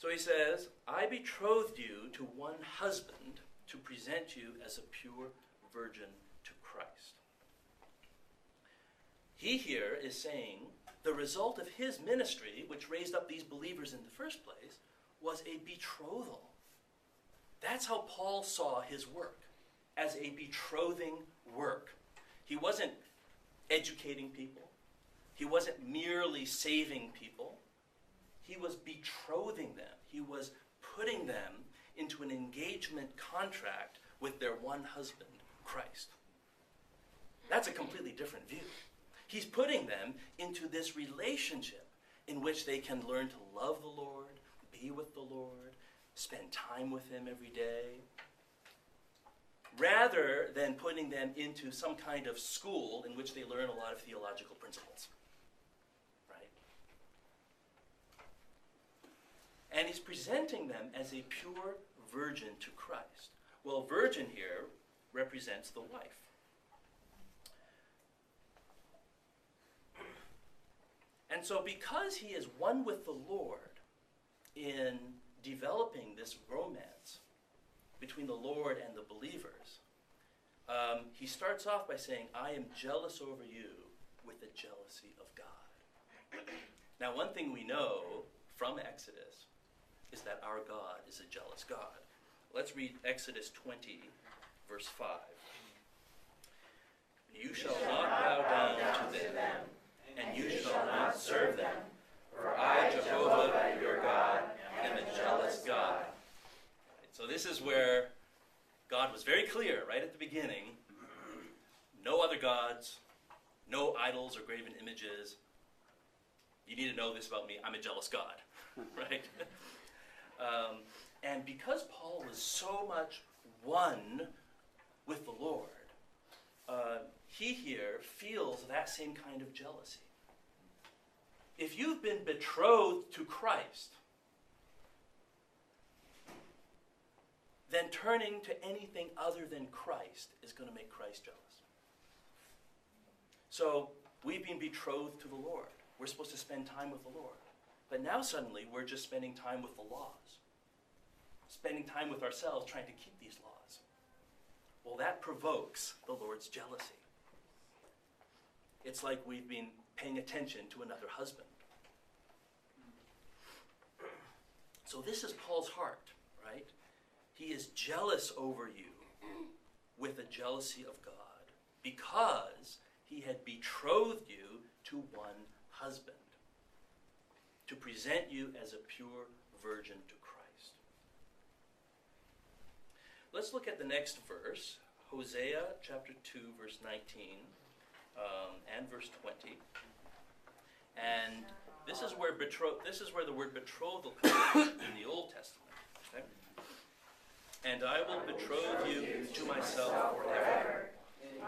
So he says, I betrothed you to one husband to present you as a pure virgin to Christ. He here is saying the result of his ministry, which raised up these believers in the first place, was a betrothal. That's how Paul saw his work, as a betrothing work. He wasn't educating people. He wasn't merely saving people. He was betrothing them. He was putting them into an engagement contract with their one husband, Christ. That's a completely different view. He's putting them into this relationship in which they can learn to love the Lord, be with the Lord, spend time with him every day, rather than putting them into some kind of school in which they learn a lot of theological principles. Right? And he's presenting them as a pure virgin to Christ. Well, virgin here represents the wife. And so because he is one with the Lord in developing this romance between the Lord and the believers, he starts off by saying, I am jealous over you with the jealousy of God. Now, one thing we know from Exodus is that our God is a jealous God. Let's read Exodus 20, verse 5. You shall not bow down to them, and you shall not serve them, for I, Jehovah, your God, am a jealous God. So this is where God was very clear right at the beginning. No other gods, no idols or graven images. You need to know this about me. I'm a jealous God, right? And because Paul was so much one with the Lord, he here feels that same kind of jealousy. If you've been betrothed to Christ, then turning to anything other than Christ is going to make Christ jealous. So we've been betrothed to the Lord. We're supposed to spend time with the Lord. But now suddenly we're just spending time with the laws. Spending time with ourselves trying to keep these laws. Well, that provokes the Lord's jealousy. It's like we've been paying attention to another husband. So this is Paul's heart, right? He is jealous over you with the jealousy of God because he had betrothed you to one husband to present you as a pure virgin to Christ. Let's look at the next verse, Hosea chapter 2, verse 19 and verse 20. And this is where the word betrothal comes in the Old Testament. Okay? And I will betroth you to myself forever.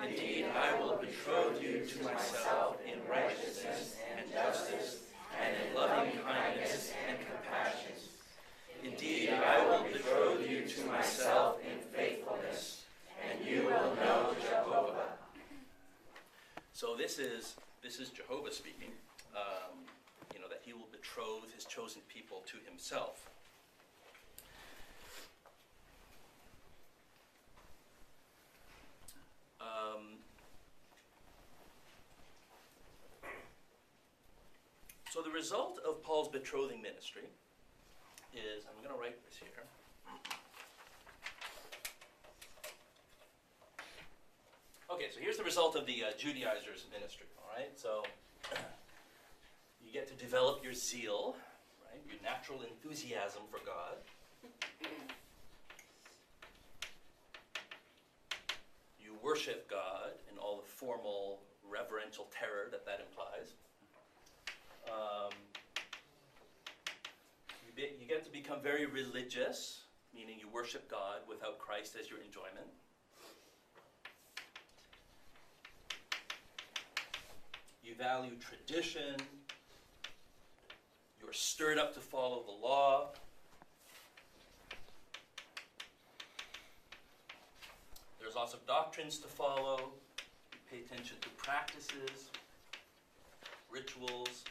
Indeed, I will betroth you to myself in righteousness and justice, and in loving kindness and compassion. Indeed, I will betroth you to myself in faithfulness, and you will know Jehovah. So this is Jehovah speaking. That he will betroth his chosen people to himself. So the result of Paul's betrothing ministry is, I'm going to write this here. Okay, so here's the result of the Judaizers' ministry, all right? So you get to develop your zeal, right? Your natural enthusiasm for God. You worship God in all the formal, reverential terror that implies. You get to become very religious, meaning you worship God without Christ as your enjoyment. You value tradition. You're stirred up to follow the law. There's lots of doctrines to follow. You pay attention to practices, rituals,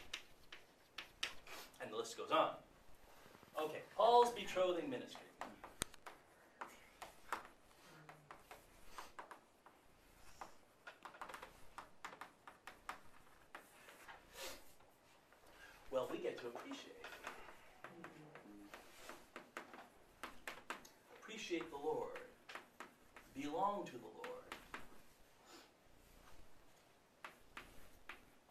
and the list goes on. Okay, betrothing ministry. Well, we get to appreciate the Lord, belong to the Lord.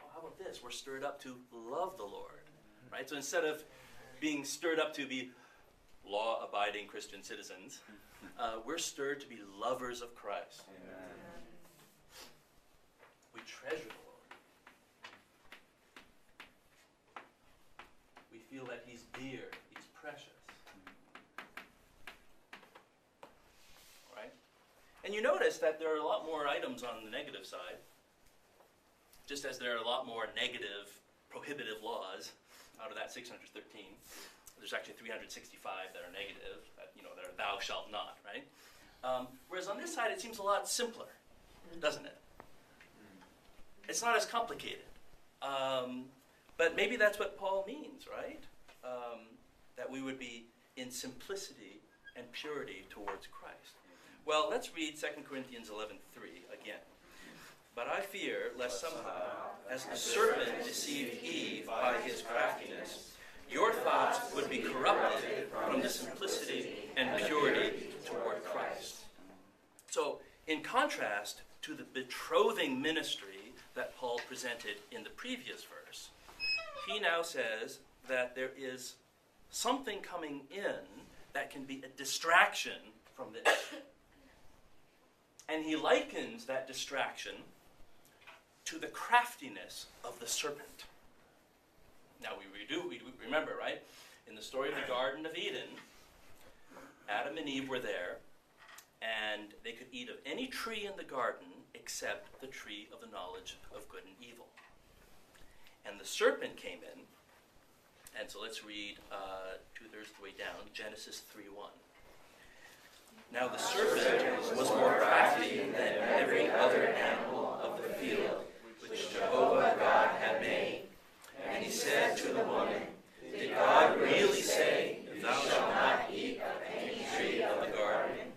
Oh, how about this? We're stirred up to love the Lord, right? So instead of being stirred up to be law-abiding Christian citizens, we're stirred to be lovers of Christ. Amen. We treasure the Lord. We feel that He's dear, He's precious. Right? And you notice that there are a lot more items on the negative side, just as there are a lot more negative, prohibitive laws out of that 613. There's actually 365 that are negative, that are thou shalt not, right? Whereas on this side, it seems a lot simpler, doesn't it? It's not as complicated. But maybe that's what Paul means, right? That we would be in simplicity and purity towards Christ. Well, let's read 2 Corinthians 11:3 again. But I fear lest somehow, as the serpent deceived Eve by his craftiness, your thoughts would be corrupted from the simplicity and purity toward Christ. So, in contrast to the betrothing ministry that Paul presented in the previous verse, he now says that there is something coming in that can be a distraction from this. And he likens that distraction to the craftiness of the serpent. Now we remember, right? In the story of the Garden of Eden, Adam and Eve were there, and they could eat of any tree in the garden except the tree of the knowledge of good and evil. And the serpent came in, and so let's read 2/3 the way down, Genesis 3:1. Now the serpent was more crafty than every other animal of the field which Jehovah God had made. And he said to the woman, Did God really say, Thou shalt not eat of any tree of the garden?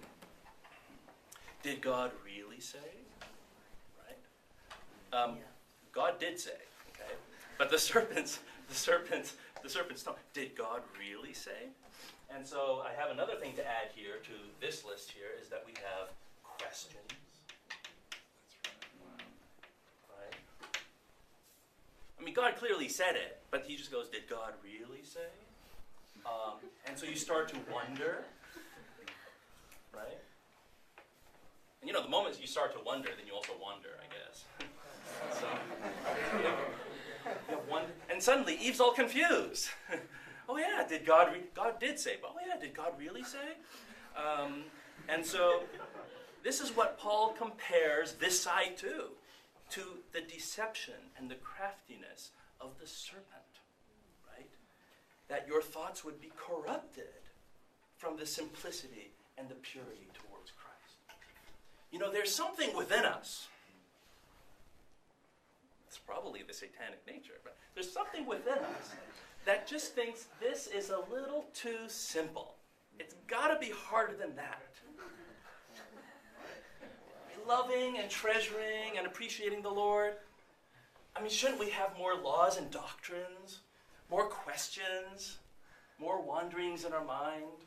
Did God really say? Right? God did say, okay? But the serpent's tongue. Did God really say? And so I have another thing to add here to this list here is that we have questions. Right? I mean, God clearly said it, but he just goes, did God really say? And so you start to wonder, right? And the moment you start to wonder, then you also wonder, I guess. So, you wonder, and suddenly Eve's all confused. Oh yeah, God did say, but oh yeah, did God really say? And so this is what Paul compares this side to the deception and the craftiness of the serpent, right? That your thoughts would be corrupted from the simplicity and the purity towards Christ. There's something within us. It's probably the satanic nature, but there's something within us that just thinks this is a little too simple. It's got to be harder than that. Loving and treasuring and appreciating the Lord. I mean, shouldn't we have more laws and doctrines? More questions? More wanderings in our mind?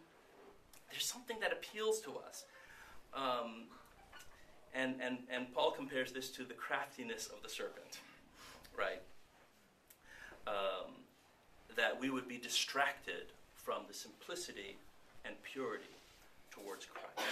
There's something that appeals to us. And Paul compares this to the craftiness of the serpent, right? That we would be distracted from the simplicity and purity towards Christ.